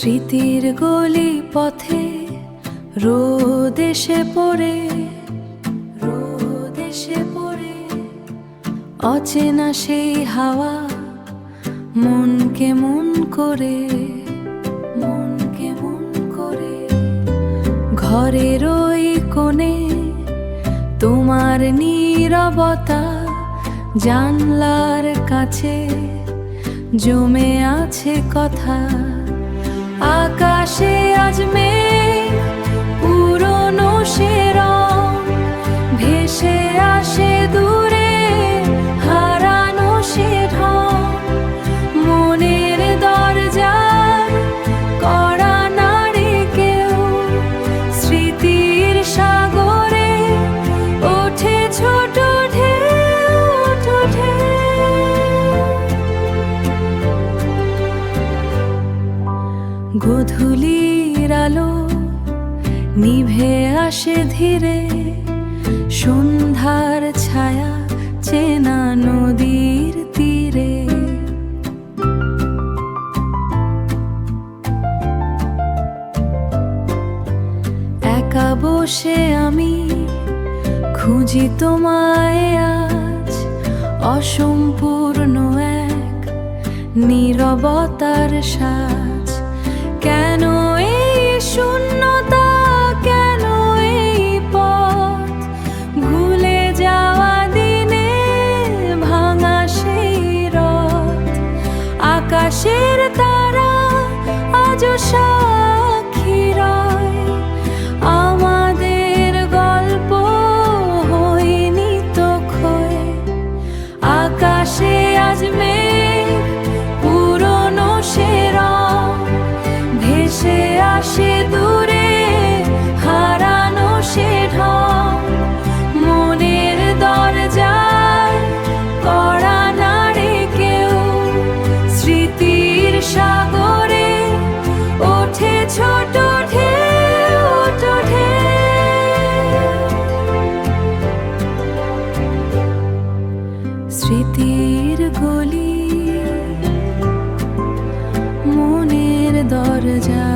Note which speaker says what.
Speaker 1: স্মৃতির গলি পথে রোদ এসে পড়ে, রোদ এসে পড়ে, অচেনা সেই হাওয়া মন কেমন করে, মন কেমন করে। ঘরের ওই কোণে তোমার নীরবতা, জানলার কাছে জমে আছে কথা। আকাশে আজ মেঘ, পুরনো সে রং ভেসে আসে দূরে, হারানো সে ঢং। মনের দরজায় কড়া নাড়ে কেউ, স্মৃতির সাগরে ওঠে ছোট ঢেউ, ওঠে। গধূলির আলো নিভে আসে ধীরে, সন্ধ্যার ছায়া চেনা নদীর তীরে। একা বসে আমি খুঁজি তোমায় আজ, অসম্পূর্ণ এক নীরবতার সাজ। কেন এই শূন্যতা, কেন এই পথ, ভুলে যাওয়া দিনে ভাঙা সেই রথ। আকাশের তারা আজও সাক্ষী রয়, আমাদের গল্প হয়নি তো ক্ষয়। আকাশে আজ মেঘ, পুরনো সে রং ভেসে আসে দূরে, হারানো সে ঢং। মনের দরজায় কড়া নাড়ে কেউ, স্মৃতির সাগরে ওঠে ছোট ঢেউ, ওঠে। স্মৃতির গলি, মনের দরজা।